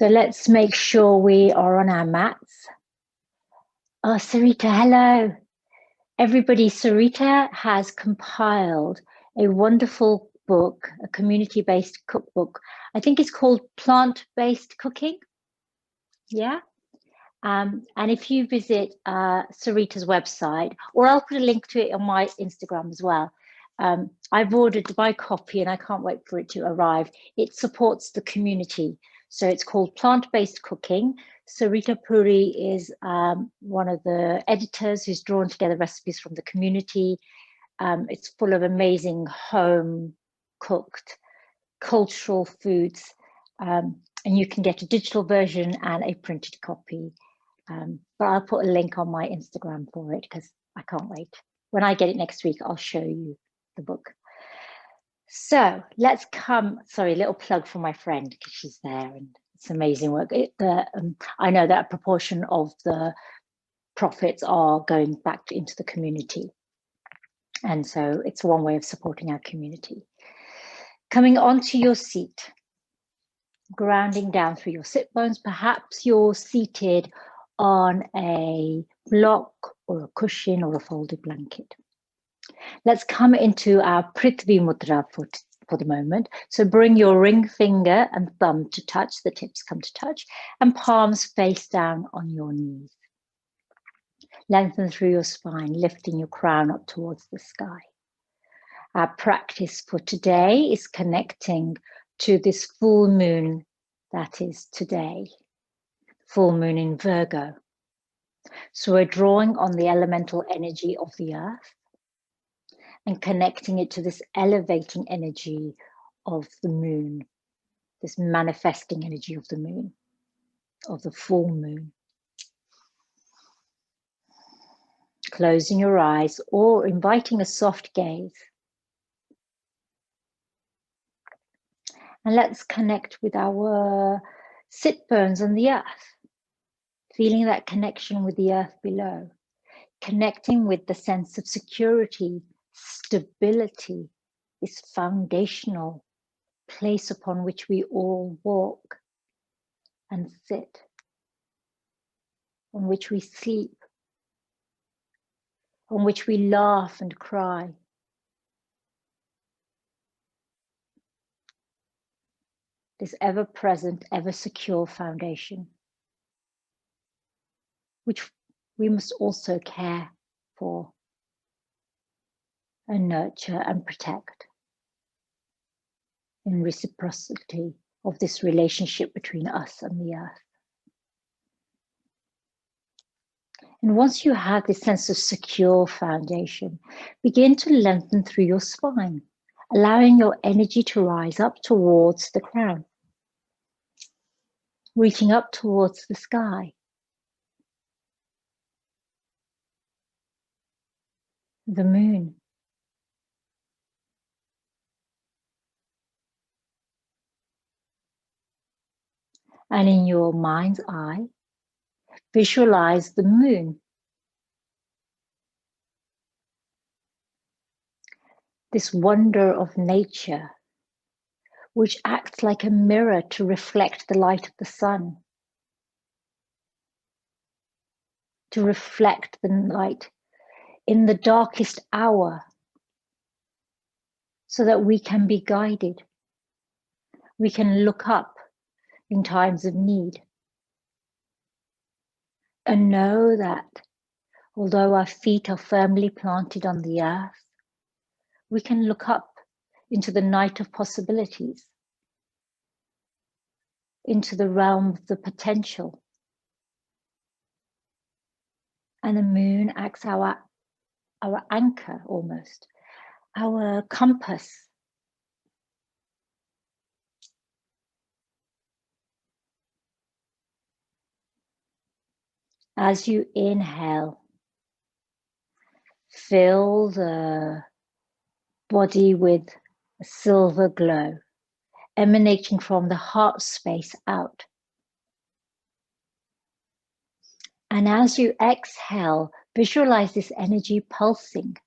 So let's make sure we are on our mats. Oh, Sarita, hello. Everybody, Sarita has compiled a wonderful book, a community-based cookbook. I think it's called Plant Based Cooking. Yeah. And if you visit Sarita's website, or I'll put a link to it on my Instagram as well. I've ordered my copy and I can't wait for it to arrive. It supports the community. So it's called Plant Based Cooking. Sarita Puri is one of the editors who's drawn together recipes from the community. It's full of amazing home cooked cultural foods. And you can get a digital version and a printed copy. But I'll put a link on my Instagram for it because I can't wait. When I get it next week, I'll show you the book. So let's come, sorry, a little plug for my friend because she's there and it's amazing work. I know that a proportion of the profits are going back into the community. And so it's one way of supporting our community. Coming onto your seat, grounding down through your sit bones. Perhaps you're seated on a block or a cushion or a folded blanket. Let's come into our Pritvi Mudra for the moment. So bring your ring finger and thumb to touch, the tips come to touch, and palms face down on your knees. Lengthen through your spine, lifting your crown up towards the sky. Our practice for today is connecting to this full moon that is today, full moon in Virgo. So we're drawing on the elemental energy of the earth and connecting it to this elevating energy of the moon, this manifesting energy of the moon, of the full moon. Closing your eyes or inviting a soft gaze. And let's connect with our sit bones on the earth, feeling that connection with the earth below, connecting with the sense of security, stability, this foundational place upon which we all walk and sit, on which we sleep, on which we laugh and cry. This ever-present, ever-secure foundation, which we must also care for and nurture and protect in reciprocity of this relationship between us and the earth. And once you have this sense of secure foundation, begin to lengthen through your spine, allowing your energy to rise up towards the crown, reaching up towards the sky. The moon. And in your mind's eye, visualize the moon. This wonder of nature, which acts like a mirror to reflect the light of the sun, to reflect the light in the darkest hour, so that we can be guided. We can look up in times of need and know that although our feet are firmly planted on the earth, we can look up into the night of possibilities, into the realm of the potential. And the moon acts our anchor almost, our compass. As you inhale, fill the body with a silver glow, emanating from the heart space out. And as you exhale, visualize this energy pulsing,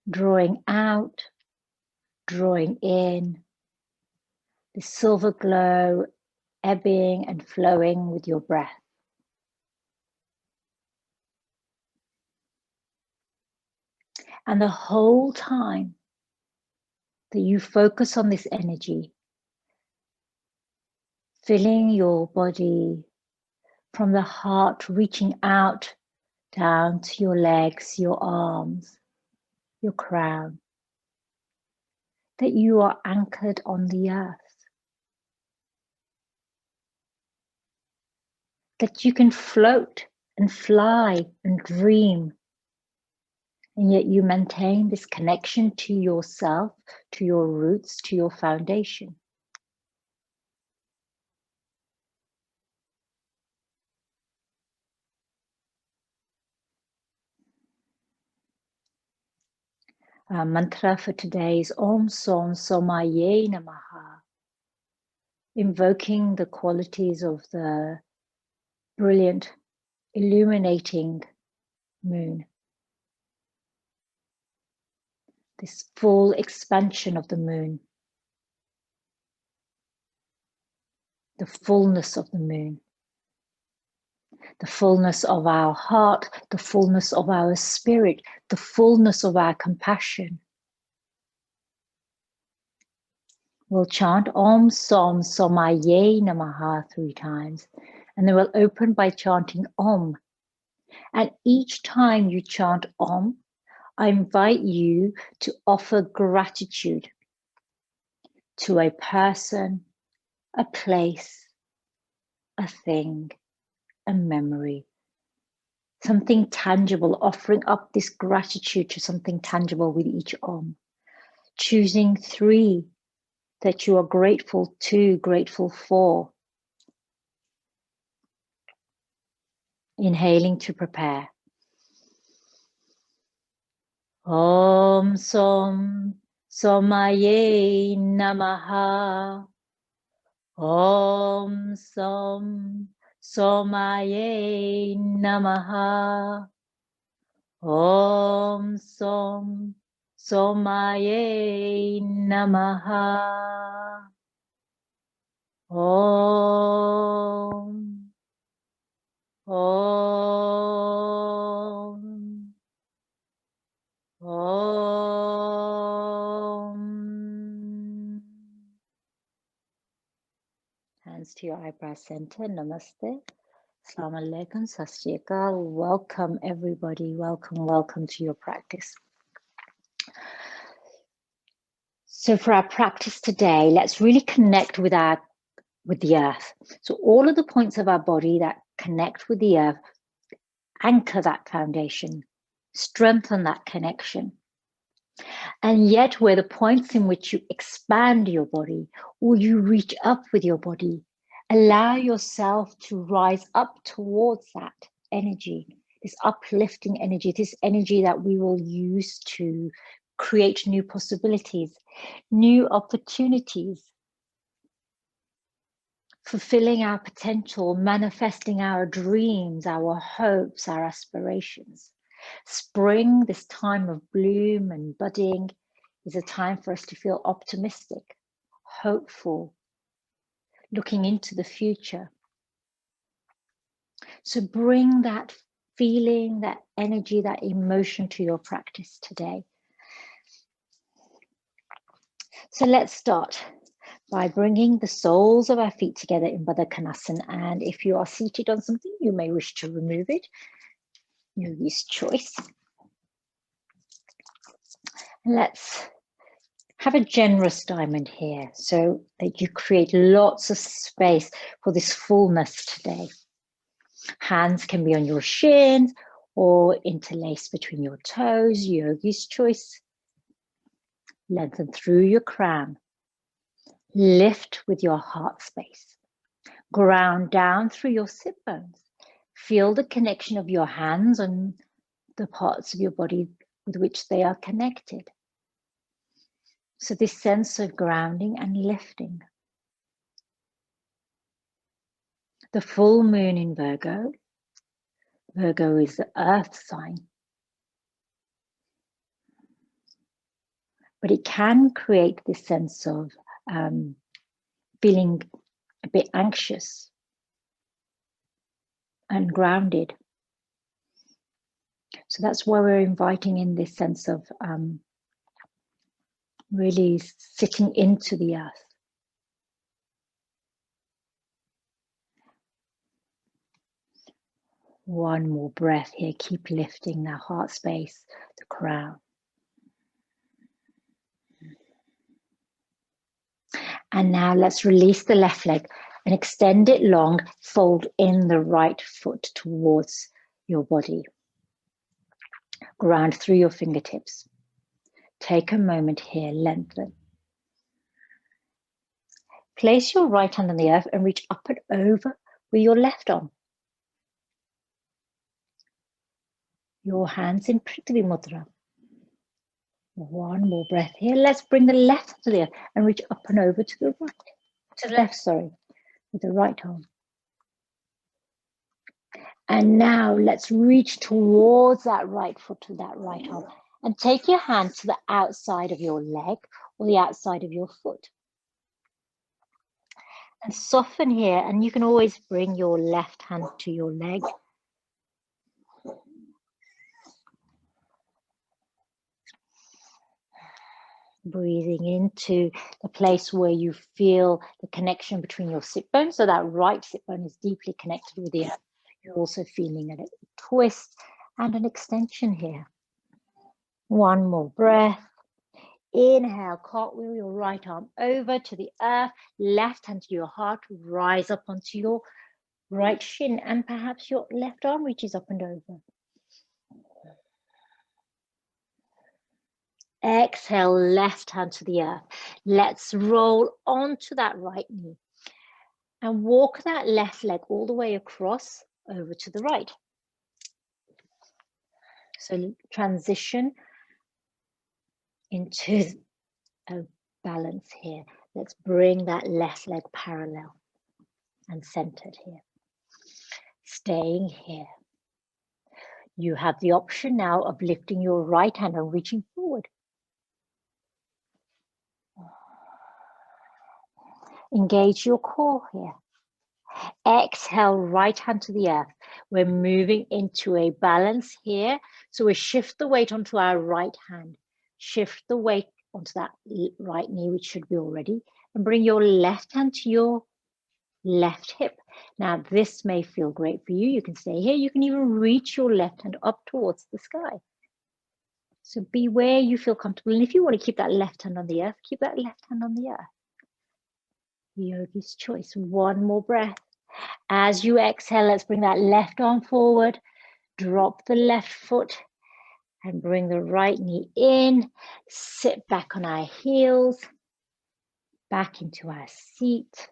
drawing out, drawing in, the silver glow ebbing and flowing with your breath. And the whole time that you focus on this energy, filling your body from the heart, reaching out down to your legs, your arms, your crown, that you are anchored on the earth, that you can float and fly and dream, and yet you maintain this connection to yourself, to your roots, to your foundation. Our mantra for today is Om Som Somaya Namaha, invoking the qualities of the brilliant, illuminating moon. This full expansion of the moon, the fullness of the moon, the fullness of our heart, the fullness of our spirit, the fullness of our compassion. We'll chant Om Som Somaya Namaha 3 times, and then we'll open by chanting Om. And each time you chant Om, I invite you to offer gratitude to a person, a place, a thing, a memory, something tangible, offering up this gratitude to something tangible with each Om. Choosing 3 that you are grateful to, grateful for. Inhaling to prepare. Om Som Somaya Namaha. Om Som Somaya Namaha. Om Som Somaya Namaha. Om. Om. Om. Hands to your eyebrow center. Namaste. Assalamu alaikum. Sat Sri Akal. Welcome everybody. Welcome, welcome to your practice. So for our practice today, let's really connect with the earth. So all of the points of our body that connect with the earth, anchor that foundation, strengthen that connection. And yet where the points in which you expand your body or you reach up with your body, allow yourself to rise up towards that energy, this uplifting energy, this energy that we will use to create new possibilities, new opportunities, fulfilling our potential, manifesting our dreams, our hopes, our aspirations. Spring, this time of bloom and budding, is a time for us to feel optimistic, hopeful, looking into the future. So bring that feeling, that energy, that emotion to your practice today. So let's start by bringing the soles of our feet together in Baddha Konasana. And if you are seated on something, you may wish to remove it. Yogi's choice. Let's have a generous diamond here so that you create lots of space for this fullness today. Hands can be on your shins or interlaced between your toes, Yogi's choice. Lengthen through your crown. Lift with your heart space. Ground down through your sit bones. Feel the connection of your hands on the parts of your body with which they are connected. So this sense of grounding and lifting. The full moon in Virgo. Virgo is the earth sign. But it can create this sense of feeling a bit anxious and grounded. So that's why we're inviting in this sense of really sitting into the earth. One more breath here. Keep lifting that heart space, the crown. And now let's release the left leg and extend it long. Fold in the right foot towards your body. Ground through your fingertips. Take a moment here, lengthen. Place your right hand on the earth and reach up and over with your left arm. Your hands in Pritvi Mudra. One more breath here. Let's bring the left to the earth and reach up and over to the right. To the left, sorry, with the right arm. And now let's reach towards that right foot to that right arm. And take your hand to the outside of your leg or the outside of your foot. And soften here, and you can always bring your left hand to your leg. Breathing into the place where you feel the connection between your sit bones. So that right sit bone is deeply connected with the earth. You're also feeling a twist and an extension here. One more breath. Inhale, cartwheel your right arm over to the earth, left hand to your heart, rise up onto your right shin, and perhaps your left arm reaches up and over. Exhale, left hand to the earth. Let's roll onto that right knee and walk that left leg all the way across over to the right. So transition into a balance here. Let's bring that left leg parallel and centered here. Staying here. You have the option now of lifting your right hand and reaching forward. Engage your core here. Exhale, right hand to the earth. We're moving into a balance here. So we shift the weight onto our right hand. Shift the weight onto that right knee, which should be already, and bring your left hand to your left hip. Now, this may feel great for you. You can stay here. You can even reach your left hand up towards the sky. So be where you feel comfortable. And if you want to keep that left hand on the earth, keep that left hand on the earth. Yogi's choice. One more breath. As you exhale, let's bring that left arm forward. Drop the left foot and bring the right knee in. Sit back on our heels. Back into our seat.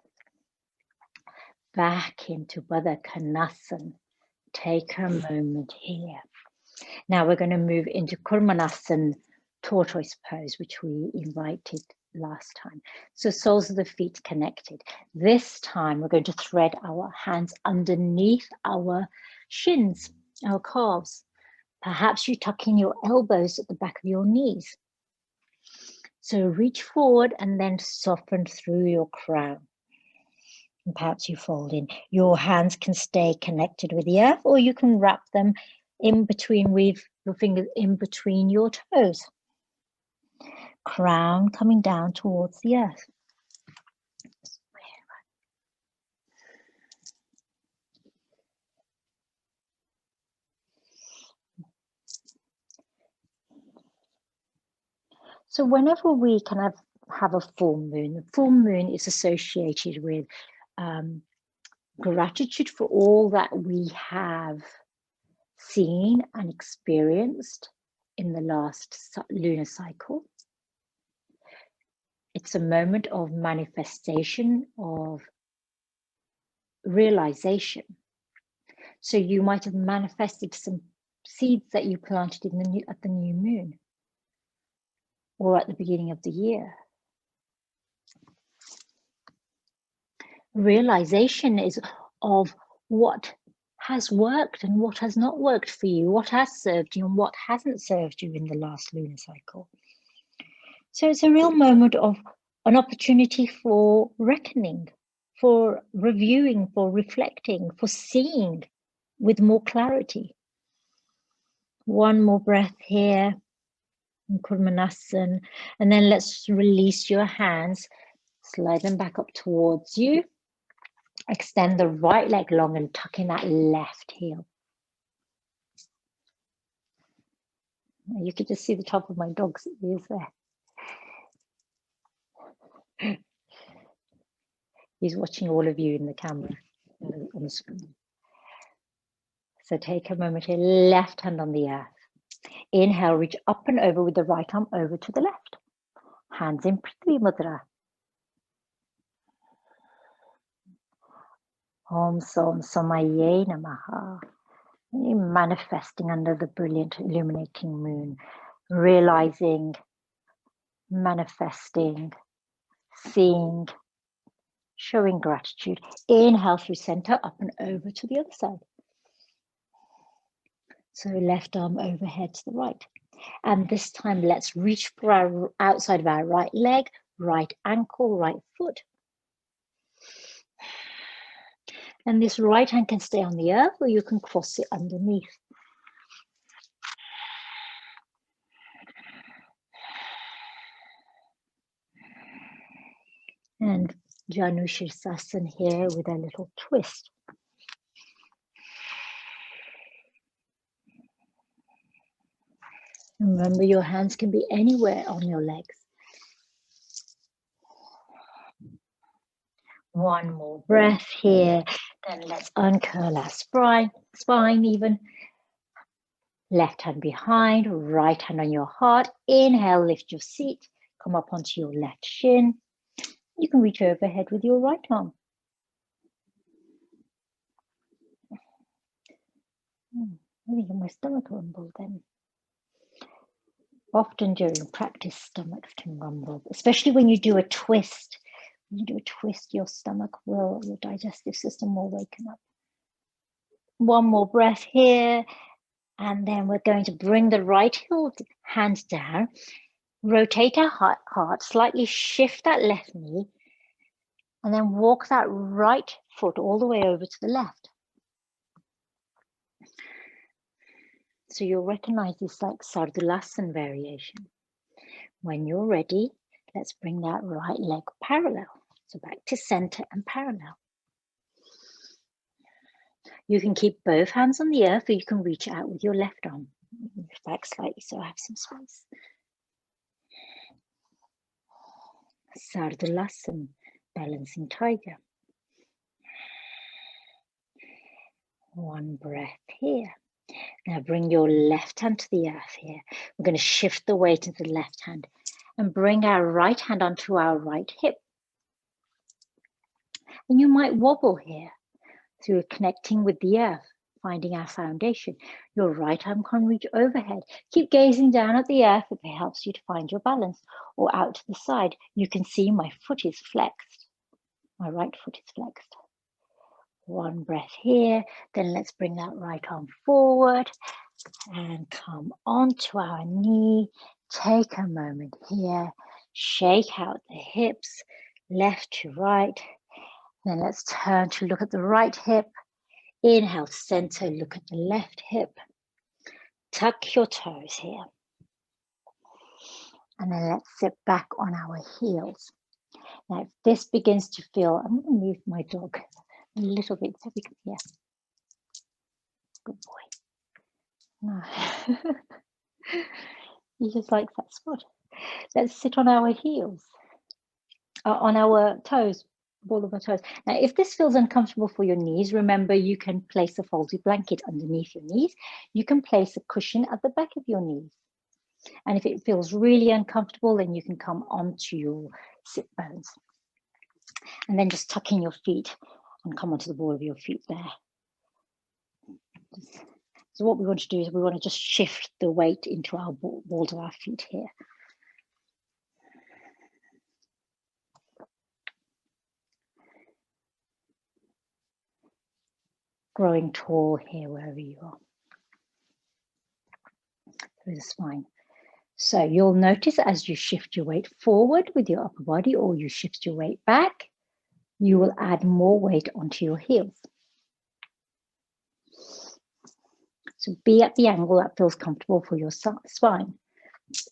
Back into Baddha Konasana. Take a moment here. Now we're going to move into Kurmanasana, tortoise pose, which we invited last time. So soles of the feet connected. This time we're going to thread our hands underneath our shins, our calves. Perhaps you tuck in your elbows at the back of your knees. So reach forward and then soften through your crown. And perhaps you fold in. Your hands can stay connected with the earth, or you can wrap them in between, weave your fingers in between your toes. Crown coming down towards the earth. So whenever we kind of have a full moon, the full moon is associated with gratitude for all that we have seen and experienced in the last lunar cycle. It's a moment of manifestation, of realization. So you might have manifested some seeds that you planted in at the new moon or at the beginning of the year. Realization is of what has worked and what has not worked for you, what has served you and what hasn't served you in the last lunar cycle. So it's a real moment of an opportunity for reckoning for reviewing, for reflecting, for seeing with more clarity. One more breath here in Kurmanasan, and then let's release your hands, slide them back up towards you. Extend the right leg long and tuck in that left heel. You can just see the top of my dog's ears there. He's watching all of you in the camera, on the screen. So take a moment here, left hand on the earth. Inhale, reach up and over with the right arm over to the left. Hands in Pritvi Mudra. Som Somaya Namaha. You're manifesting under the brilliant illuminating moon, realizing, manifesting, seeing, showing gratitude. Inhale through center, up and over to the other side. So left arm overhead to the right. And this time let's reach for our outside of our right leg, right ankle, right foot. And this right hand can stay on the earth or you can cross it underneath. And Janu Shirsasan here with a little twist. Remember, your hands can be anywhere on your legs. One more breath here. Then let's uncurl our spine even. Left hand behind, right hand on your heart. Inhale, lift your seat. Come up onto your left shin. You can reach overhead with your right arm. I think my stomach rumbled then. Often during practice, stomachs can rumble, especially when you do a twist. When you do a twist, your digestive system will waken up. One more breath here. And then we're going to bring the right hand down. Rotate our heart, slightly shift that left knee. And then walk that right foot all the way over to the left. So you'll recognize this like Sardulasan variation. When you're ready, let's bring that right leg parallel. So back to center and parallel. You can keep both hands on the earth or you can reach out with your left arm. Back slightly so I have some space. Sardulasan, balancing tiger. One breath here. Now bring your left hand to the earth here. We're going to shift the weight into the left hand and bring our right hand onto our right hip. And you might wobble here through connecting with the earth, finding our foundation. Your right arm can reach overhead. Keep gazing down at the earth if it helps you to find your balance, or out to the side. You can see my foot is flexed. My right foot is flexed. One breath here. Then let's bring that right arm forward and come onto our knee. Take a moment here. Shake out the hips, left to right. Then let's turn to look at the right hip. Inhale, center, look at the left hip. Tuck your toes here. And then let's sit back on our heels. Now, if this begins to feel, I'm going to move my dog a little bit so we can, yeah. Good boy. No. He just likes that spot. Let's sit on our heels, on our toes, ball of our toes. Now, if this feels uncomfortable for your knees, remember you can place a folded blanket underneath your knees. You can place a cushion at the back of your knees. And if it feels really uncomfortable, then you can come onto your sit bones. And then just tuck in your feet and come onto the ball of your feet there. So what we want to do is we want to just shift the weight into our balls of our feet here. Growing tall here wherever you are. Through the spine. So you'll notice as you shift your weight forward with your upper body or you shift your weight back, you will add more weight onto your heels. So be at the angle that feels comfortable for your spine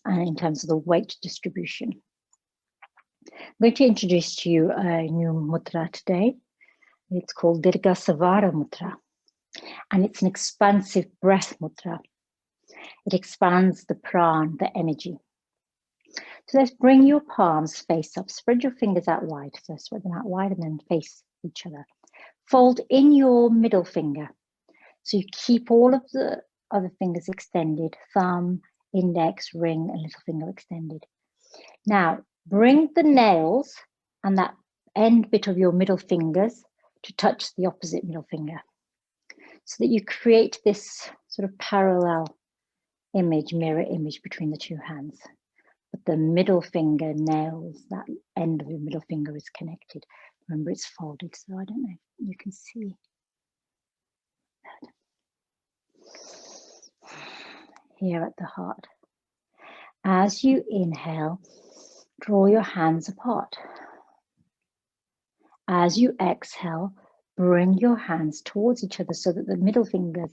and in terms of the weight distribution. I'm going to introduce to you a new mudra today. It's called Dirigasavara Mudra, and it's an expansive breath mudra. It expands the prana, the energy. So let's bring your palms face up, spread your fingers out wide. So spread them out wide and then face each other. Fold in your middle finger. So you keep all of the other fingers extended, thumb, index, ring, and little finger extended. Now, bring the nails and that end bit of your middle fingers to touch the opposite middle finger, so that you create this sort of parallel image, mirror image between the two hands. But the middle finger nails, that end of your middle finger is connected. Remember, it's folded, so I don't know if you can see. Here at the heart. As you inhale, draw your hands apart. As you exhale, bring your hands towards each other so that the middle fingers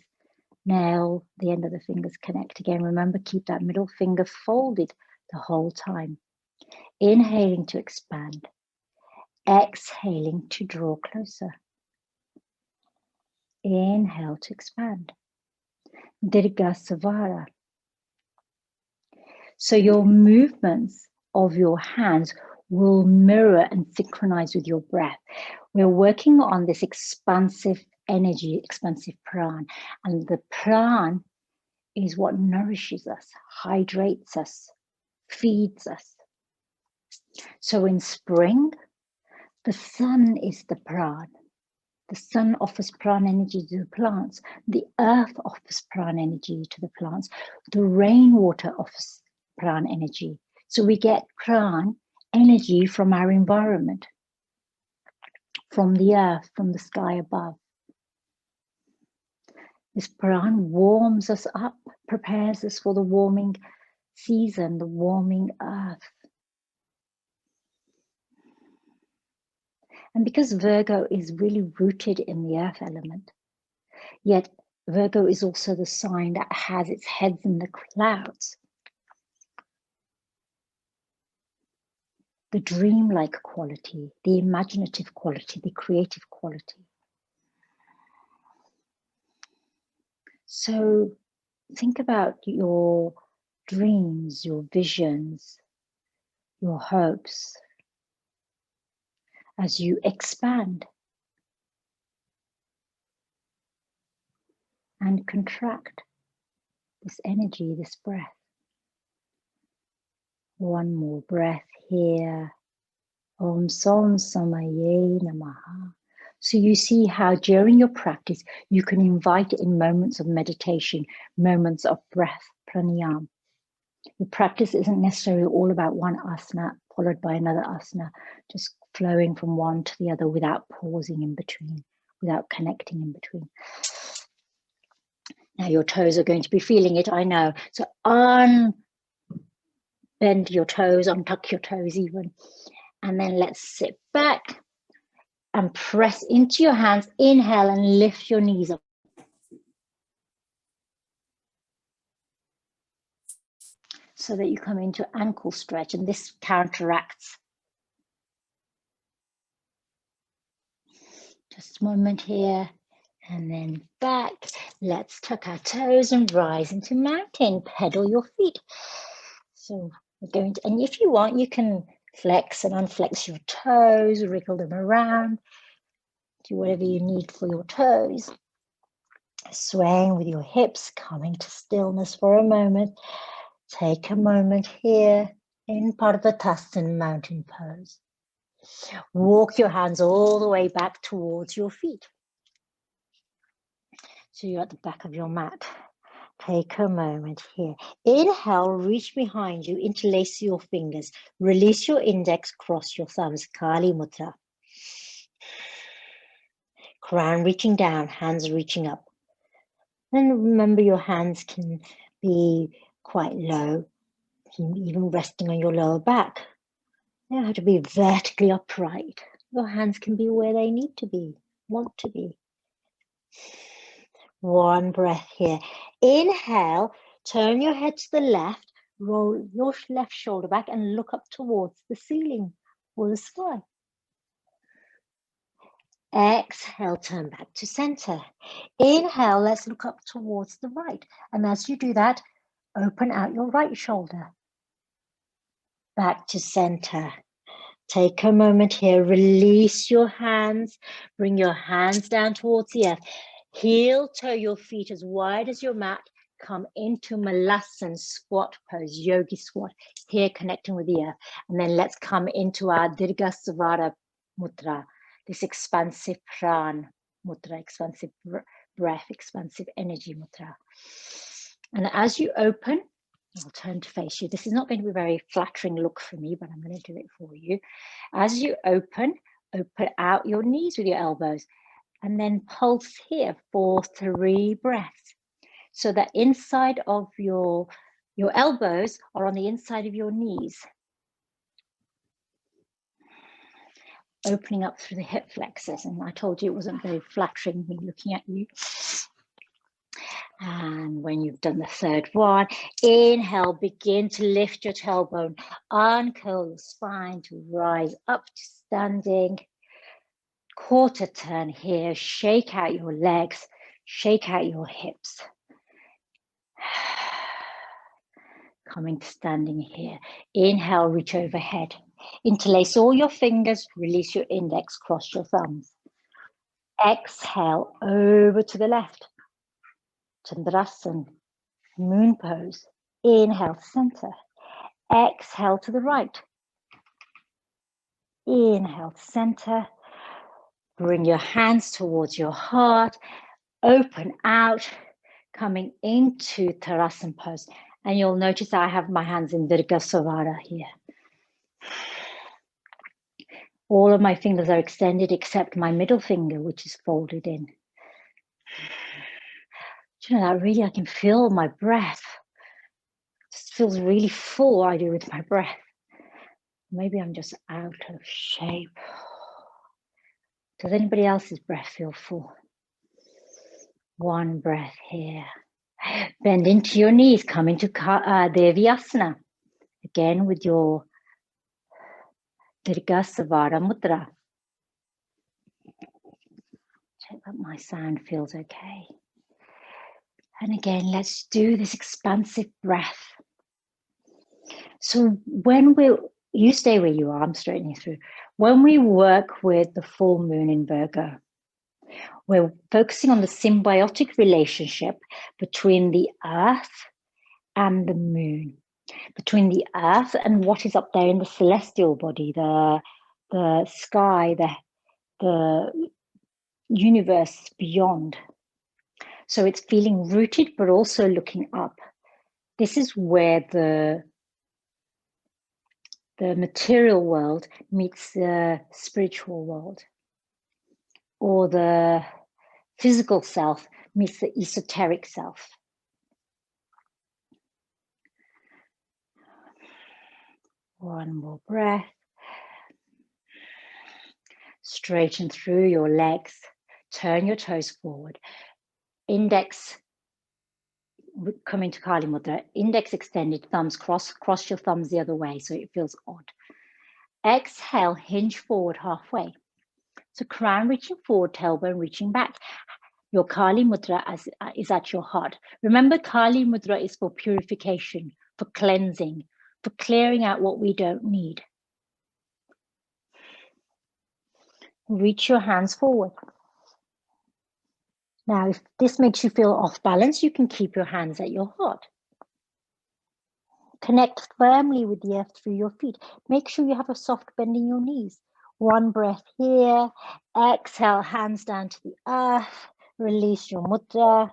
nail the end of the fingers connect again. Remember, keep that middle finger folded the whole time. Inhaling to expand. Exhaling to draw closer. Inhale to expand. Dirgasavara. So your movements of your hands will mirror and synchronize with your breath. We're working on this expansive energy, expansive prana, and the prana is what nourishes us, hydrates us, feeds us. So in spring, the sun is the prana. The sun offers prana energy to the plants. The earth offers prana energy to the plants. The rainwater offers prana energy. So we get prana energy from our environment, from the earth, from the sky above. This prana warms us up, prepares us for the warming season, the warming earth. And because Virgo is really rooted in the earth element, yet Virgo is also the sign that has its head in the clouds. The dreamlike quality, the imaginative quality, the creative quality. So think about your dreams, your visions, your hopes as you expand and contract this energy, this breath. One more breath here. Som Somaya Namaha. So you see how during your practice, you can invite in moments of meditation, moments of breath, pranayama. Your practice isn't necessarily all about one asana followed by another asana, just flowing from one to the other without pausing in between, without connecting in between. Now your toes are going to be feeling it, I know. So unbend your toes, untuck your toes even. And then let's sit back and press into your hands. Inhale and lift your knees up. So that you come into ankle stretch, and this counteracts. Just a moment here, and then back. Let's tuck our toes and rise into mountain. Pedal your feet. So we're going to, and if you want, you can flex and unflex your toes, wriggle them around, do whatever you need for your toes. Swaying with your hips, coming to stillness for a moment. Take a moment here in Parvatasana, mountain pose. Walk your hands all the way back towards your feet. So you're at the back of your mat. Take a moment here. Inhale, reach behind you, interlace your fingers. Release your index, cross your thumbs, Kali Mudra. Crown reaching down, hands reaching up. And remember, your hands can be quite low, even resting on your lower back. They have to be vertically upright. Your hands can be where they need to be, want to be. One breath here. Inhale, turn your head to the left, roll your left shoulder back and look up towards the ceiling or the sky. Exhale, turn back to center. Inhale, let's look up towards the right. And as you do that, open out your right shoulder. Back to center. Take a moment here, release your hands, bring your hands down towards the earth. Heel toe your feet as wide as your mat. Come into Malasan squat pose, yogi squat, here connecting with the earth. And then let's come into our Dirigasavara Mudra, this expansive pran mudra, expansive breath, expansive energy mudra. And as you open, I'll turn to face you. This is not going to be a very flattering look for me, but I'm going to do it for you. As you open out your knees with your elbows and then pulse here for 3 breaths. So that inside of your elbows are on the inside of your knees. Opening up through the hip flexors. And I told you it wasn't very flattering me looking at you. And when you've done the 3rd one, inhale, begin to lift your tailbone, uncurl your spine to rise up to standing. Quarter turn here, shake out your legs, shake out your hips. Coming to standing here. Inhale, reach overhead. Interlace all your fingers, release your index, cross your thumbs. Exhale, over to the left. Chandrasan, moon pose. Inhale, center. Exhale to the right. Inhale, center. Bring your hands towards your heart. Open out, coming into Tarasan pose. And you'll notice I have my hands in Dirigasavara here. All of my fingers are extended except my middle finger, which is folded in. Do you know that really I can feel my breath. It just feels really full, I do with my breath. Maybe I'm just out of shape. Does anybody else's breath feel full? One breath here. Bend into your knees, come into Devyasana. Again with your Dirigasavara Mudra. Check that my sound feels okay. And again, let's do this expansive breath. So when you stay where you are, I'm straightening through. When we work with the full moon in Virgo, we're focusing on the symbiotic relationship between the earth and the moon, between the earth and what is up there in the celestial body, the sky, the universe beyond. So it's feeling rooted, but also looking up. This is where the material world meets the spiritual world, or the physical self meets the esoteric self. One more breath. Straighten through your legs. Turn your toes forward. Index, coming to Kali Mudra. Index extended, thumbs cross your thumbs the other way so it feels odd. Exhale, hinge forward halfway. So crown reaching forward, tailbone reaching back. Your Kali Mudra is at your heart. Remember, Kali Mudra is for purification, for cleansing, for clearing out what we don't need. Reach your hands forward. Now, if this makes you feel off balance, you can keep your hands at your heart. Connect firmly with the earth through your feet. Make sure you have a soft bend in your knees. One breath here. Exhale, hands down to the earth. Release your mudra.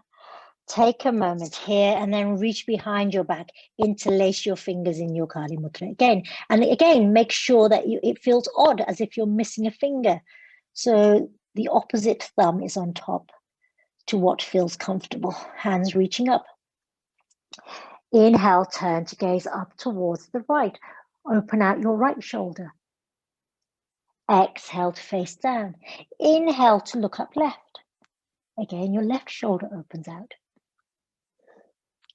Take a moment here and then reach behind your back. Interlace your fingers in your Kali Mudra again. And again, make sure that it feels odd, as if you're missing a finger. So the opposite thumb is on top to what feels comfortable. Hands reaching up. Inhale, turn to gaze up towards the right. Open out your right shoulder. Exhale to face down. Inhale to look up left. Again, your left shoulder opens out.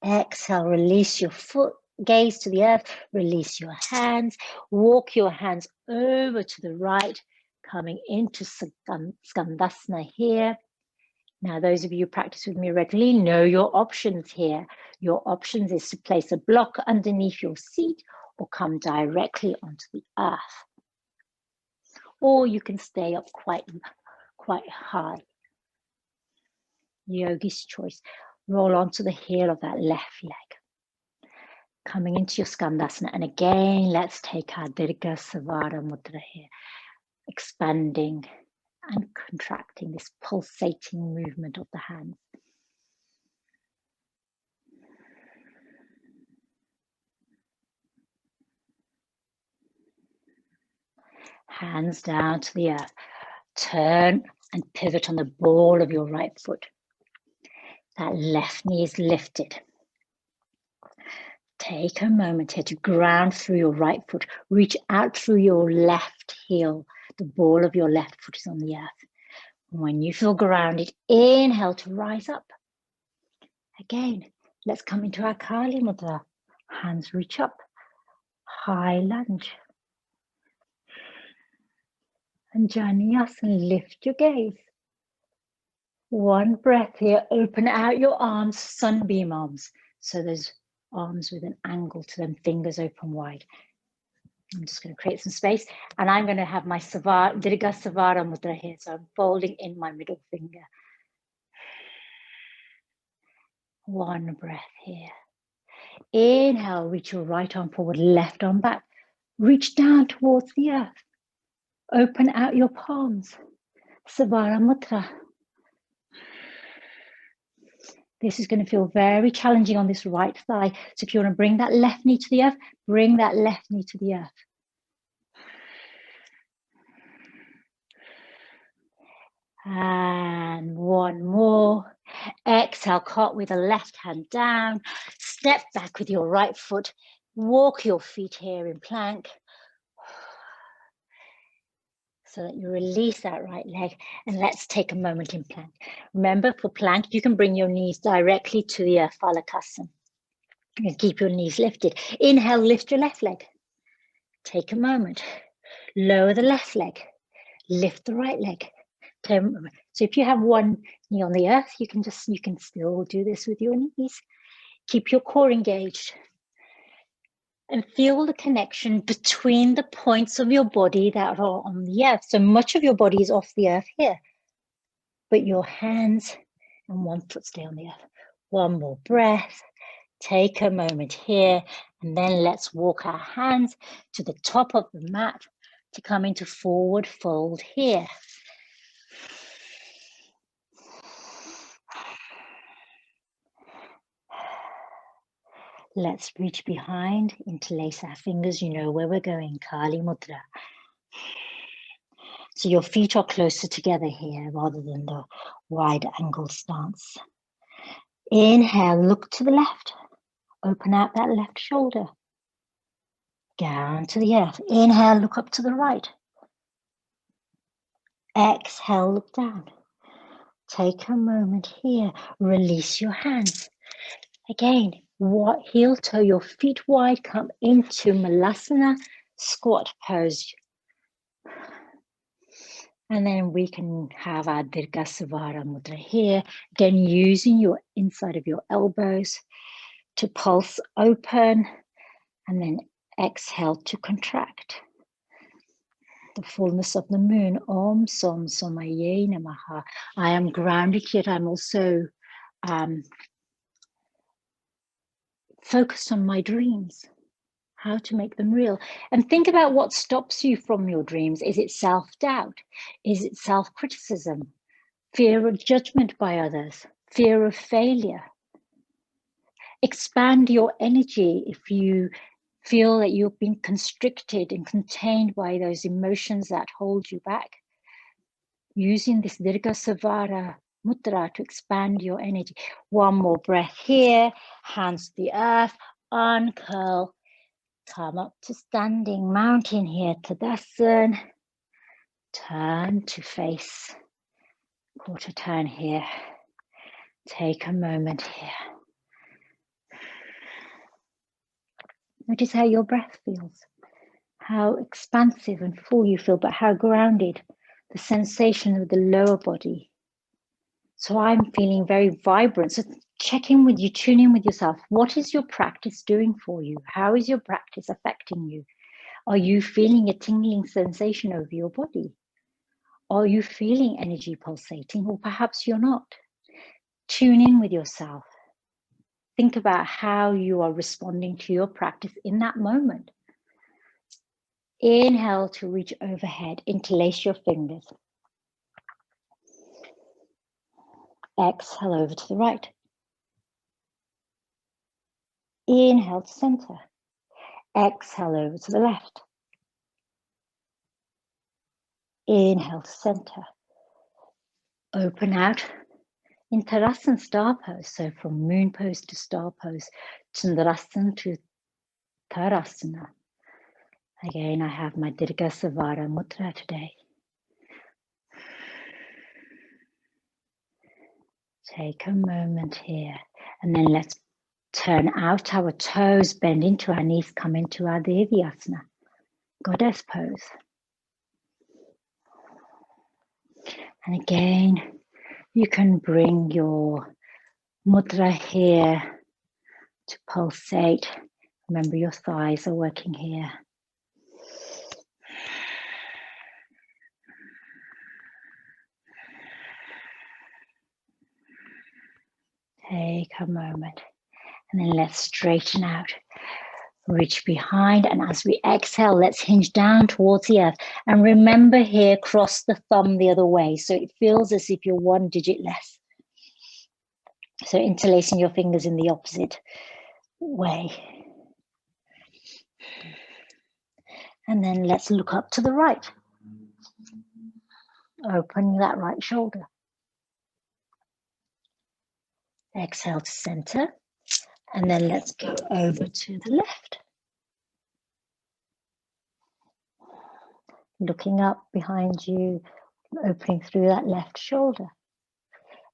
Exhale, release your foot, gaze to the earth, release your hands, walk your hands over to the right, coming into Skandasana here. Now, those of you who practice with me regularly know your options here. Your options is to place a block underneath your seat or come directly onto the earth. Or you can stay up quite high. Yogi's choice. Roll onto the heel of that left leg. Coming into your Skandasana. And again, let's take our Dirigasavara Mudra here. Expanding and contracting, this pulsating movement of the hands. Hands down to the earth. Turn and pivot on the ball of your right foot. That left knee is lifted. Take a moment here to ground through your right foot. Reach out through your left heel. The ball of your left foot is on the earth. When you feel grounded, inhale to rise up. Again, let's come into our Kali Mudra. Hands reach up. High lunge. And Janiyasana, lift your gaze. One breath here, open out your arms, sunbeam arms. So there's arms with an angle to them, fingers open wide. I'm just going to create some space, and I'm going to have my Dirigasavara Mudra here. So I'm folding in my middle finger. One breath here. Inhale, reach your right arm forward, left arm back. Reach down towards the earth. Open out your palms. Savara Mudra. This is going to feel very challenging on this right thigh. So if you want to bring that left knee to the earth, bring that left knee to the earth. And one more. Exhale, cart with the left hand down. Step back with your right foot. Walk your feet here in plank. So that you release that right leg. And let's take a moment in plank. Remember, for plank, you can bring your knees directly to the earth, Phalakasana. And keep your knees lifted. Inhale, lift your left leg. Take a moment. Lower the left leg. Lift the right leg. So if you have one knee on the earth, you can still do this with your knees. Keep your core engaged. And feel the connection between the points of your body that are on the earth. So much of your body is off the earth here, but your hands and one foot stay on the earth. One more breath. Take a moment here, and then let's walk our hands to the top of the mat to come into forward fold here. Let's reach behind, interlace our fingers. You know where we're going, Kali Mudra. So your feet are closer together here rather than the wide angle stance. Inhale, look to the left. Open out that left shoulder. Down to the earth. Inhale, look up to the right. Exhale, look down. Take a moment here. Release your hands. Again, heel toe, your feet wide, come into Malasana, squat pose. And then we can have our Dirigasavara Mudra here. Again, using your inside of your elbows to pulse open, and then exhale to contract. The fullness of the moon. Om Som Somaya Namaha. I am grounded, yet I'm also focused on my dreams, how to make them real. And think about what stops you from your dreams. Is it self-doubt? Is it self-criticism? Fear of judgment by others? Fear of failure? Expand your energy if you feel that you've been constricted and contained by those emotions that hold you back. Using this Dirigasavara Mudra to expand your energy. One more breath here, hands to the earth, uncurl, come up to standing mountain here, Tarasan. Turn to face, quarter turn here. Take a moment here. Notice how your breath feels, how expansive and full you feel, but how grounded, the sensation of the lower body. So I'm feeling very vibrant. So check in with you, tune in with yourself. What is your practice doing for you? How is your practice affecting you? Are you feeling a tingling sensation over your body? Are you feeling energy pulsating, or perhaps you're not? Tune in with yourself. Think about how you are responding to your practice in that moment. Inhale to reach overhead, interlace your fingers. Exhale over to the right. Inhale to center. Exhale over to the left. Inhale to center. Open out in Tarasan star pose. So from moon pose to star pose, Chandrasana to Tarasana. Again, I have my Dirgasavara Mudra today. Take a moment here, and then let's turn out our toes, bend into our knees, come into our Devyasana, goddess pose. And again, you can bring your mudra here to pulsate. Remember, your thighs are working here. Take a moment, and then let's straighten out. Reach behind, and as we exhale, let's hinge down towards the earth. And remember here, cross the thumb the other way, so it feels as if you're one digit less. So interlacing your fingers in the opposite way. And then let's look up to the right. Open that right shoulder. Exhale to center. And then let's go over to the left. Looking up behind you, opening through that left shoulder.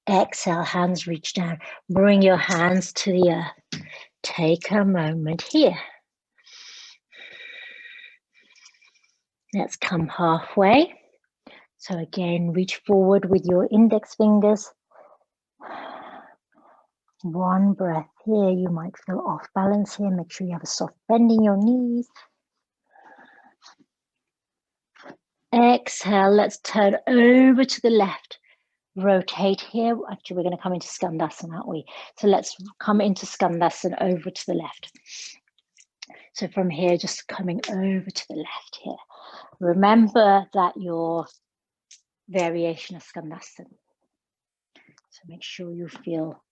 Exhale, hands reach down. Bring your hands to the earth. Take a moment here. Let's come halfway. So again, reach forward with your index fingers. One breath here. You might feel off balance here. Make sure you have a soft bend in your knees. Exhale, let's turn over to the left. Rotate here. Actually, we're going to come into Skandasana, aren't we? So let's come into Skandasana over to the left. So from here, just coming over to the left here. Remember that your variation of Skandasana. So make sure you feel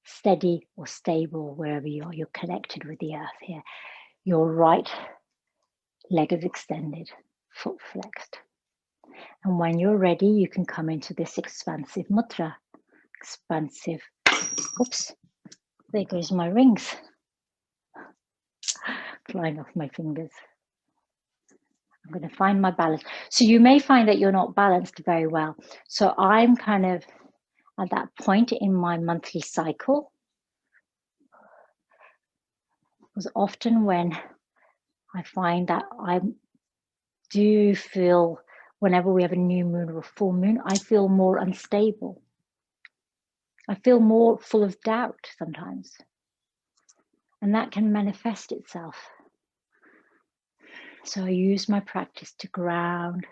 steady or stable wherever you are. You're connected with the earth here. Your right leg is extended, foot flexed. And when you're ready, you can come into this expansive mudra. Expansive. Oops, there goes my rings. Flying off my fingers. I'm going to find my balance. So you may find that you're not balanced very well. So I'm kind of at that point in my monthly cycle. Because often when I find that I do feel, whenever we have a new moon or a full moon, I feel more unstable. I feel more full of doubt sometimes. And that can manifest itself. So I use my practice to ground,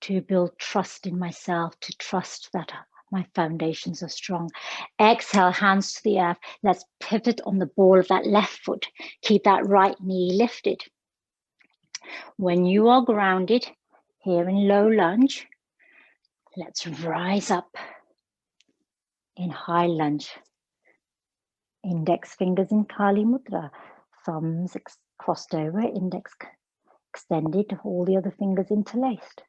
to build trust in myself, to trust that my foundations are strong. Exhale, hands to the earth. Let's pivot on the ball of that left foot. Keep that right knee lifted. When you are grounded, here in low lunge, let's rise up in high lunge. Index fingers in Kali Mudra, thumbs crossed over, index extended, all the other fingers interlaced.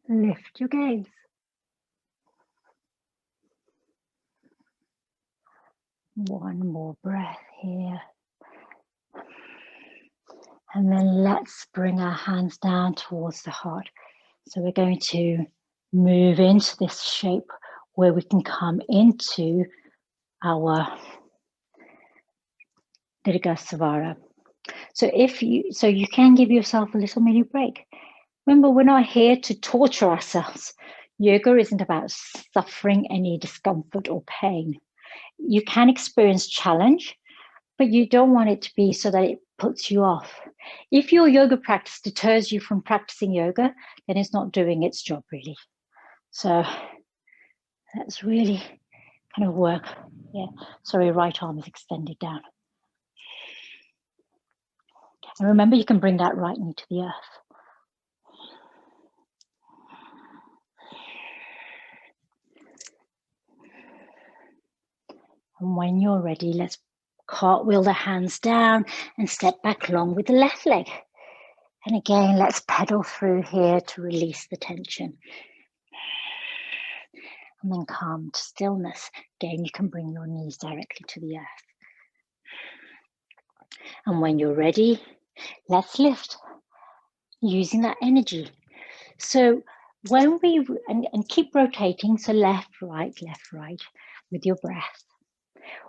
Lift your gaze. One more breath here. And then let's bring our hands down towards the heart. So we're going to move into this shape where we can come into our Dirigasavara. So you can give yourself a little mini break. Remember, we're not here to torture ourselves. Yoga isn't about suffering any discomfort or pain. You can experience challenge, but you don't want it to be so that it puts you off. If your yoga practice deters you from practicing yoga, then it's not doing its job really. So let's really kind of work. Yeah, sorry, right arm is extended down. And remember, you can bring that right knee to the earth. And when you're ready, let's cartwheel the hands down and step back long with the left leg. And again, let's pedal through here to release the tension. And then come to stillness. Again, you can bring your knees directly to the earth. And when you're ready, let's lift using that energy. So when we, and keep rotating, so left, right, with your breath.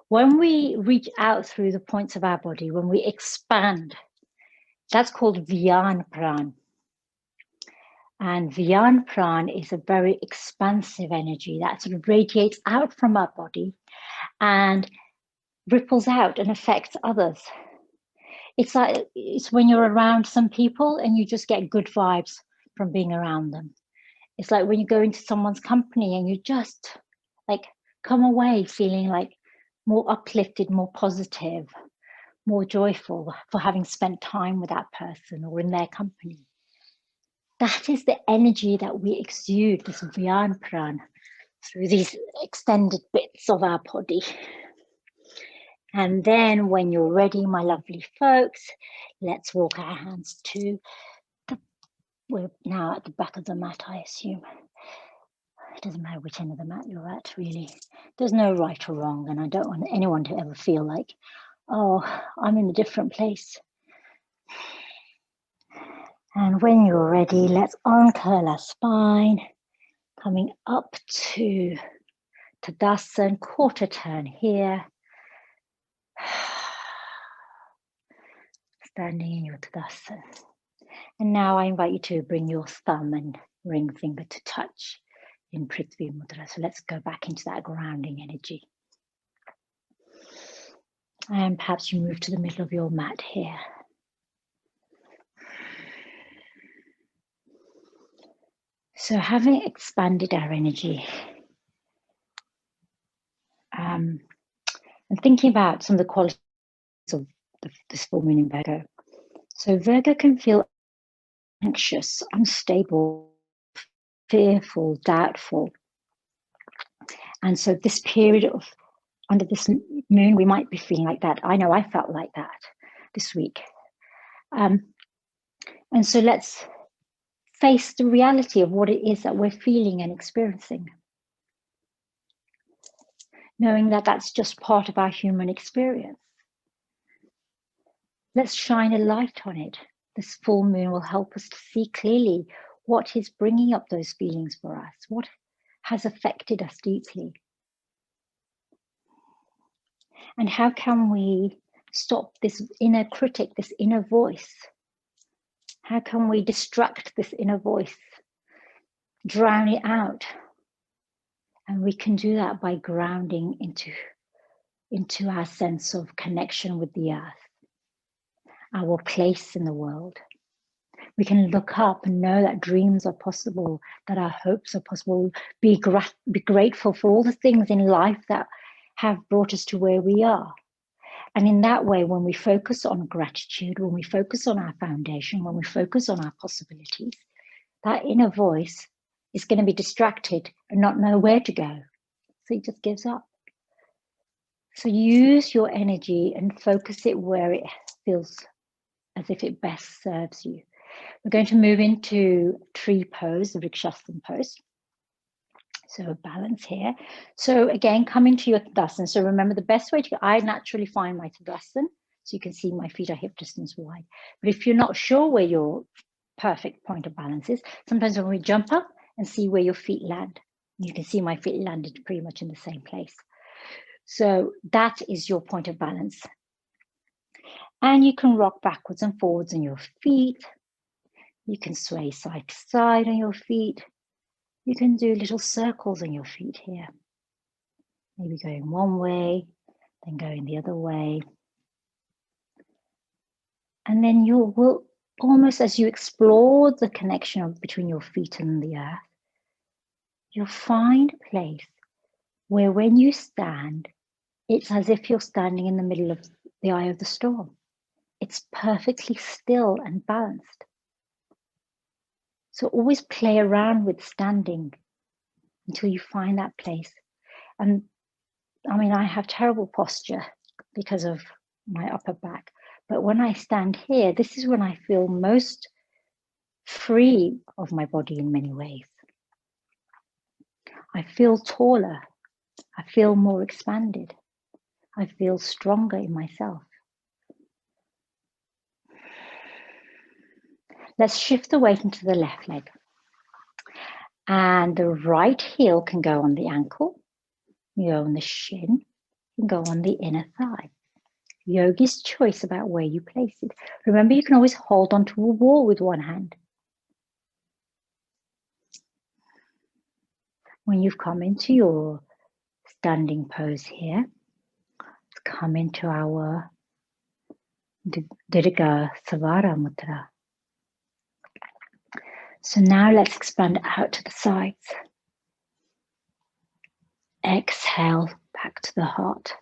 When we reach out through the points of our body, when we expand, that's called Vyan Pran. And Vyan Pran is a very expansive energy that sort of radiates out from our body and ripples out and affects others. It's when you're around some people and you just get good vibes from being around them. It's like when you go into someone's company and you just like come away feeling like more uplifted, more positive, more joyful for having spent time with that person or in their company. That is the energy that we exude, this Vyan Pran, through these extended bits of our body. And then when you're ready, my lovely folks, let's walk our hands to we're now at the back of the mat, I assume. It doesn't matter which end of the mat you're at, really. There's no right or wrong, and I don't want anyone to ever feel like, oh, I'm in a different place. And when you're ready, let's uncurl our spine, coming up to Tarasan, quarter turn here. Standing in your Tarasan. And now I invite you to bring your thumb and ring finger to touch in Pritvi Mudra. So let's go back into that grounding energy. And perhaps you move to the middle of your mat here. So having expanded our energy, and thinking about some of the qualities of this full moon in Virgo. So Virgo can feel anxious, unstable, fearful, doubtful. And so this period of under this moon, we might be feeling like that. I know I felt like that this week. And so let's face the reality of what it is that we're feeling and experiencing. Knowing that that's just part of our human experience. Let's shine a light on it. This full moon will help us to see clearly what is bringing up those feelings for us, what has affected us deeply. And how can we stop this inner critic, this inner voice? How can we distract this inner voice, drown it out? And we can do that by grounding into our sense of connection with the earth, our place in the world. We can look up and know that dreams are possible, that our hopes are possible, be grateful for all the things in life that have brought us to where we are. And in that way, when we focus on gratitude, when we focus on our foundation, when we focus on our possibilities, that inner voice is going to be distracted and not know where to go. So it just gives up. So use your energy and focus it where it feels as if it best serves you. We're going to move into tree pose, the Vrikshasana pose. So balance here. So again, coming to your Tarasan. So remember, the best way I naturally find my Tarasan. So you can see my feet are hip distance wide. But if you're not sure where your perfect point of balance is, sometimes when we jump up and see where your feet land, you can see my feet landed pretty much in the same place. So that is your point of balance. And you can rock backwards and forwards on your feet. You can sway side to side on your feet. You can do little circles on your feet here. Maybe going one way, then going the other way. And then you will, almost as you explore the connection between your feet and the earth, you'll find a place where when you stand, it's as if you're standing in the middle of the eye of the storm. It's perfectly still and balanced. So always play around with standing until you find that place. And I mean, I have terrible posture because of my upper back. But when I stand here, this is when I feel most free of my body in many ways. I feel taller. I feel more expanded. I feel stronger in myself. Let's shift the weight into the left leg. And the right heel can go on the ankle. You go on the shin. You can go on the inner thigh. Yogi's choice about where you place it. Remember, you can always hold onto a wall with one hand. When you've come into your standing pose here, let's come into our Dirigasavara Mudra. So now let's expand out to the sides. Exhale back to the heart.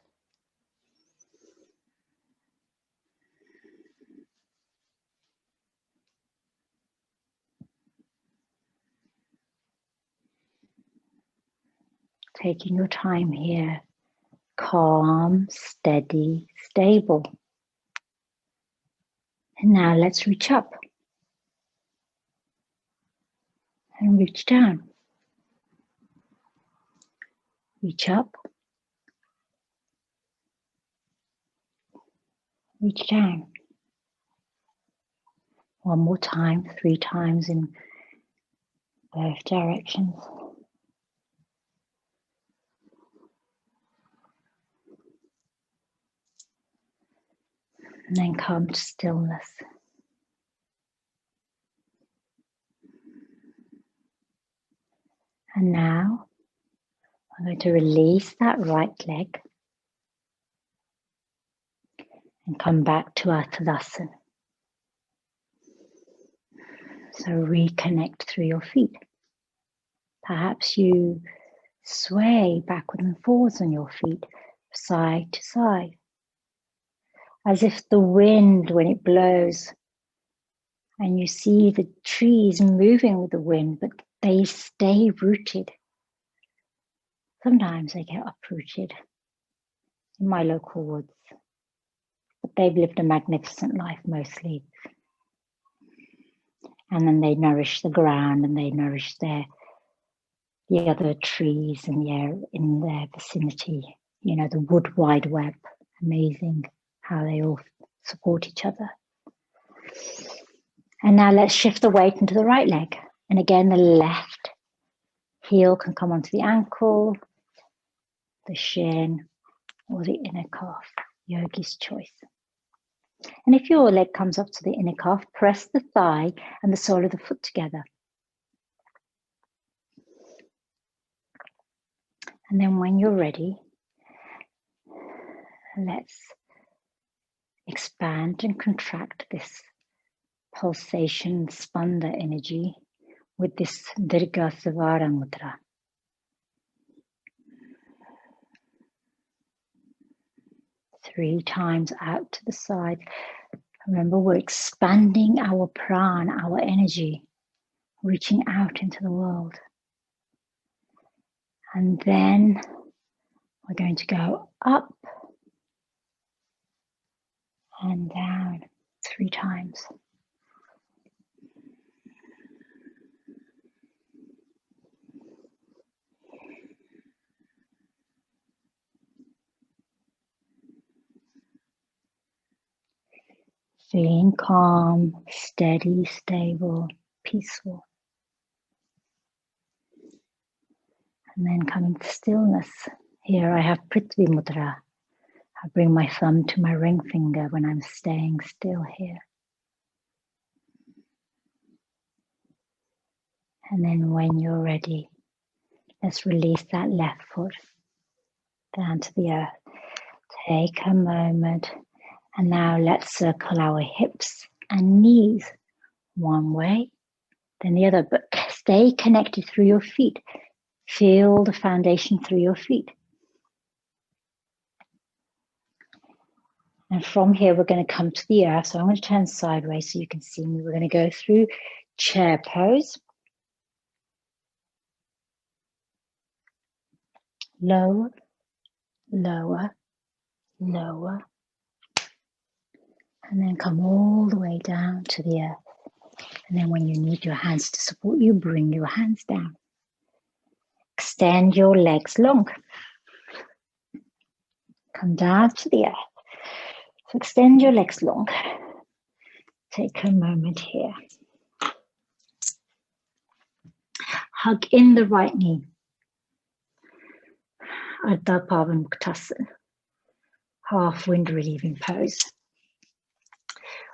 Taking your time here, calm, steady, stable. And now let's reach up and reach down. Reach up, reach down. One more time, 3 times in both directions. And then come to stillness. And now I'm going to release that right leg and come back to our Tarasan. So reconnect through your feet. Perhaps you sway backwards and forwards on your feet, side to side, as if the wind, when it blows, and you see the trees moving with the wind, but they stay rooted. Sometimes they get uprooted in my local woods, but they've lived a magnificent life mostly. And then they nourish the ground and they nourish the other trees in their vicinity. You know, the wood wide web. Amazing how they all support each other. And now let's shift the weight into the right leg. And again, the left heel can come onto the ankle, the shin, or the inner calf. Yogi's choice. And if your leg comes up to the inner calf, press the thigh and the sole of the foot together. And then when you're ready, let's expand and contract this pulsation spanda energy with this Dirigasavara Mudra. Three times out to the side. Remember, we're expanding our prana, our energy, reaching out into the world. And then we're going to go up and down 3 times. Feeling calm, steady, stable, peaceful. And then coming to stillness. Here I have Pritvi Mudra. I bring my thumb to my ring finger when I'm staying still here. And then when you're ready, let's release that left foot down to the earth. Take a moment. And now let's circle our hips and knees one way, then the other, but stay connected through your feet. Feel the foundation through your feet. And from here, we're going to come to the earth. So I'm going to turn sideways so you can see me. We're going to go through chair pose. Lower, lower, lower. And then come all the way down to the earth. And then when you need your hands to support you, bring your hands down. Extend your legs long. Come down to the earth. So extend your legs long. Take a moment here. Hug in the right knee. Ardha Pavanmuktasan. Half wind relieving pose.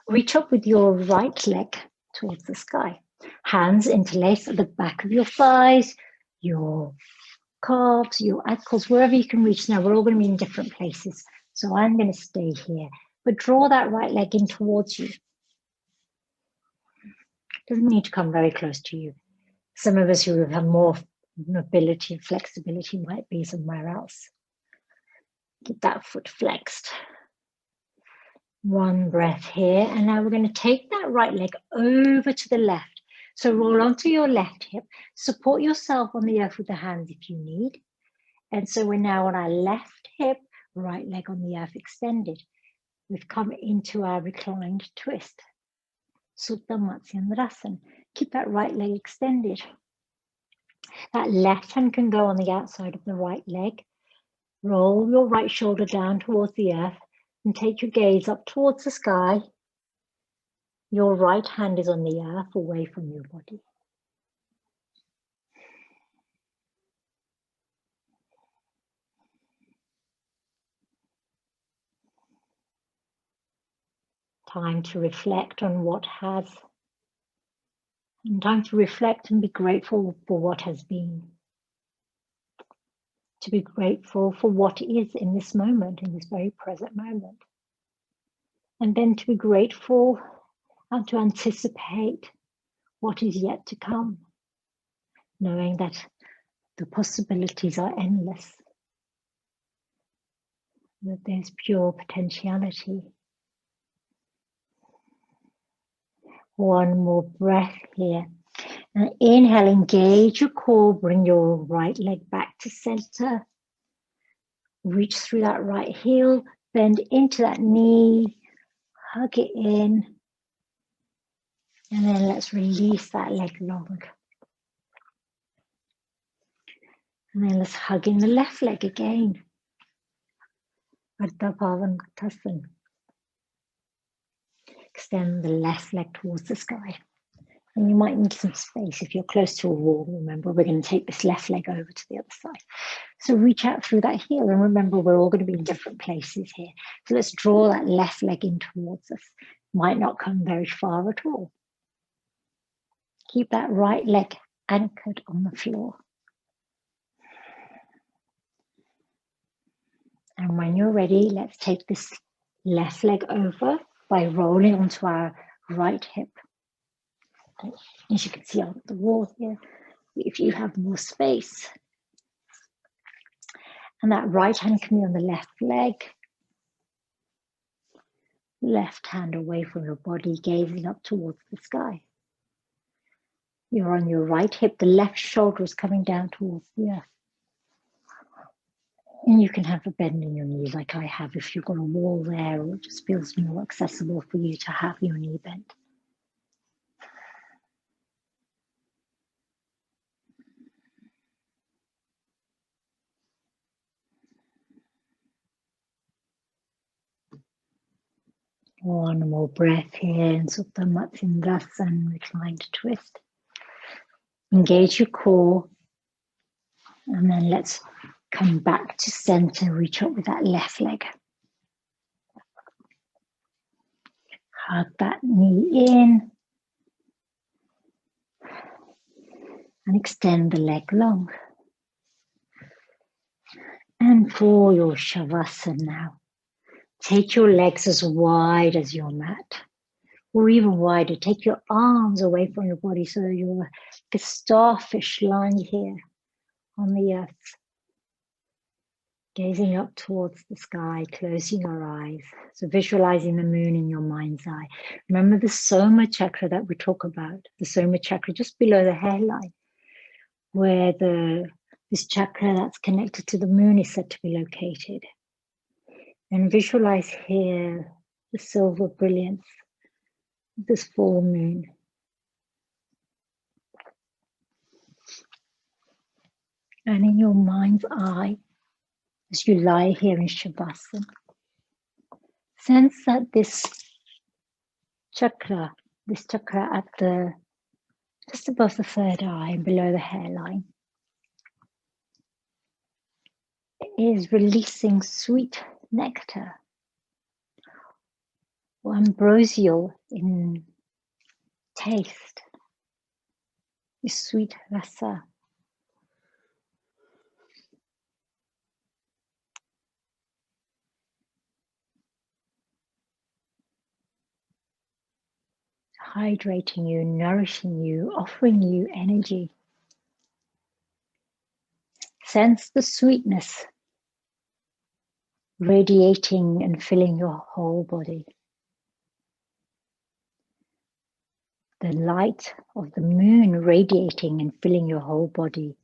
Reach up with your right leg towards the sky. Hands interlace at the back of your thighs, your calves, your ankles, wherever you can reach. Now we're all going to be in different places. So I'm going to stay here. But draw that right leg in towards you. Doesn't need to come very close to you. Some of us who have more mobility and flexibility might be somewhere else. Get that foot flexed. One breath here, and now we're going to take that right leg over to the left. So roll onto your left hip, support yourself on the earth with the hands if you need. And so we're now on our left hip, right leg on the earth extended. We've come into our reclined twist. Supta Matsyendrasana. Keep that right leg extended. That left hand can go on the outside of the right leg. Roll your right shoulder down towards the earth and take your gaze up towards the sky. Your right hand is on the earth, away from your body. Time to reflect on what has. And time to reflect and be grateful for what has been. To be grateful for what is in this moment, in this very present moment. And then to be grateful and to anticipate what is yet to come, knowing that the possibilities are endless, that there's pure potentiality. One more breath here. And inhale, engage your core, bring your right leg back to center. Reach through that right heel, bend into that knee, hug it in. And then let's release that leg long. And then let's hug in the left leg again. Ardha Pavanmuktasan. Extend the left leg towards the sky. And you might need some space if you're close to a wall. Remember, we're going to take this left leg over to the other side. So reach out through that heel. And remember, we're all going to be in different places here. So let's draw that left leg in towards us. Might not come very far at all. Keep that right leg anchored on the floor. And when you're ready, let's take this left leg over by rolling onto our right hip. As you can see on the wall here, if you have more space. And that right hand can be on the left leg. Left hand away from your body, gazing up towards the sky. You're on your right hip, the left shoulder is coming down towards the earth. And you can have a bend in your knee like I have if you've got a wall there, or it just feels more accessible for you to have your knee bent. One more breath here in Supta Matsindrasan, reclined twist. Engage your core, and then let's come back to center. Reach up with that left leg. Hug that knee in and extend the leg long. And for your Shavasana now, take your legs as wide as your mat, or even wider. Take your arms away from your body so you're like a starfish lying here on the earth, gazing up towards the sky, closing your eyes. So visualizing the moon in your mind's eye. Remember the Soma chakra that we talk about, the Soma chakra just below the hairline, where this chakra that's connected to the moon is said to be located. And visualize here the silver brilliance of this full moon. And in your mind's eye, as you lie here in Shavasana, sense that this chakra at just above the third eye and below the hairline, is releasing sweet nectar, or ambrosial in taste, this sweet rasa. Hydrating you, nourishing you, offering you energy. Sense the sweetness radiating and filling your whole body. The light of the moon radiating and filling your whole body.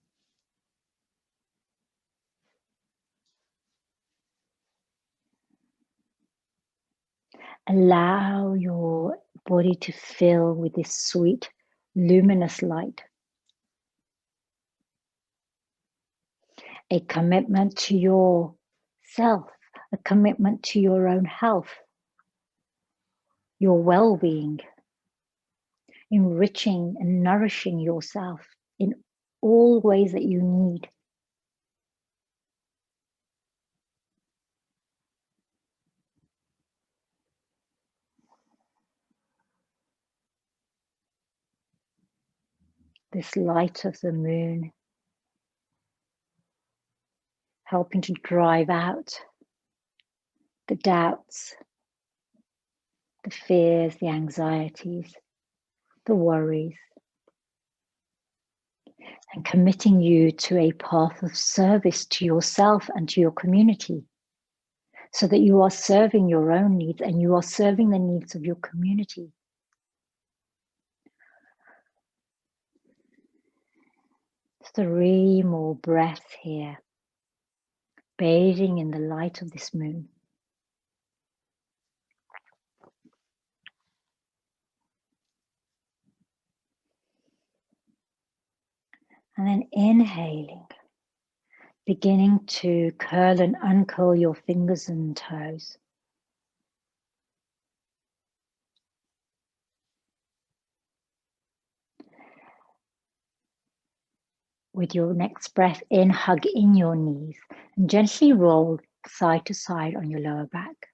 Allow your body to fill with this sweet, luminous light. A commitment to yourself, a commitment to your own health, your well-being, enriching and nourishing yourself in all ways that you need. This light of the moon helping to drive out the doubts, the fears, the anxieties, the worries, and committing you to a path of service to yourself and to your community, so that you are serving your own needs and you are serving the needs of your community. Three more breaths here, bathing in the light of this moon. And then inhaling, beginning to curl and uncurl your fingers and toes. With your next breath in, hug in your knees and gently roll side to side on your lower back.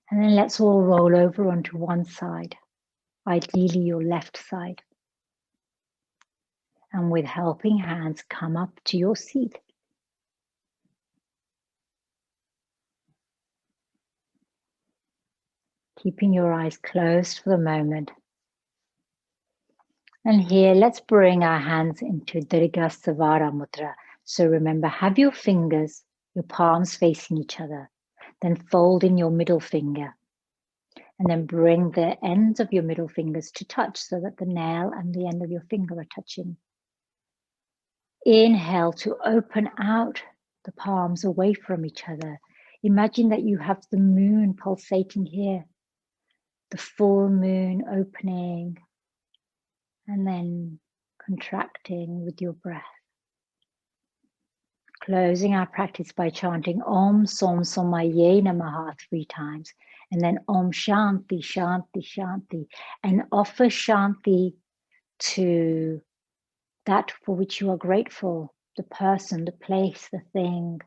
And then let's all roll over onto one side, ideally your left side. And with helping hands, come up to your seat. Keeping your eyes closed for the moment. And here, let's bring our hands into Dirigasavara Mudra. So remember, have your fingers, your palms facing each other. Then fold in your middle finger. And then bring the ends of your middle fingers to touch so that the nail and the end of your finger are touching. Inhale to open out the palms away from each other. Imagine that you have the moon pulsating here. The full moon opening and then contracting with your breath. Closing our practice by chanting Om Som Somaya Namaha 3 times, and then Om Shanti, Shanti, Shanti, and offer Shanti to that for which you are grateful, the person, the place, the thing,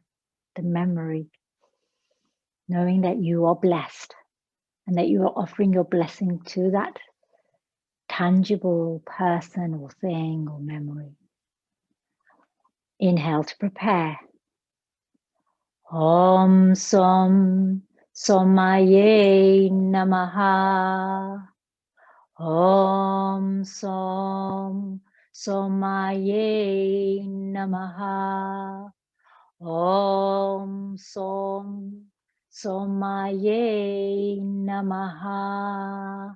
the memory, knowing that you are blessed and that you are offering your blessing to that tangible person or thing or memory. Inhale to prepare. Om Som Somaya Namaha. Om Som Somaya Namaha. Om Som Somaya Namaha.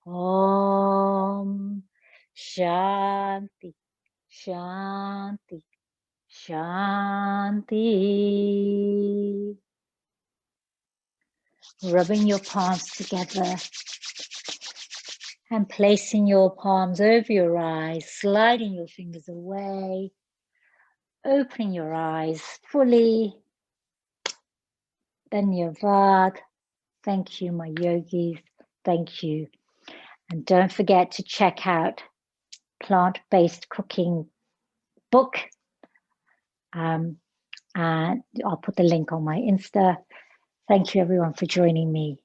Om Shanti, Shanti, Shanti. Rubbing your palms together and placing your palms over your eyes, sliding your fingers away, opening your eyes fully. Dhanyavad. Thank you, my yogis. Thank you. And don't forget to check out Plant Based Cooking book. And I'll put the link on my Insta. Thank you, everyone, for joining me.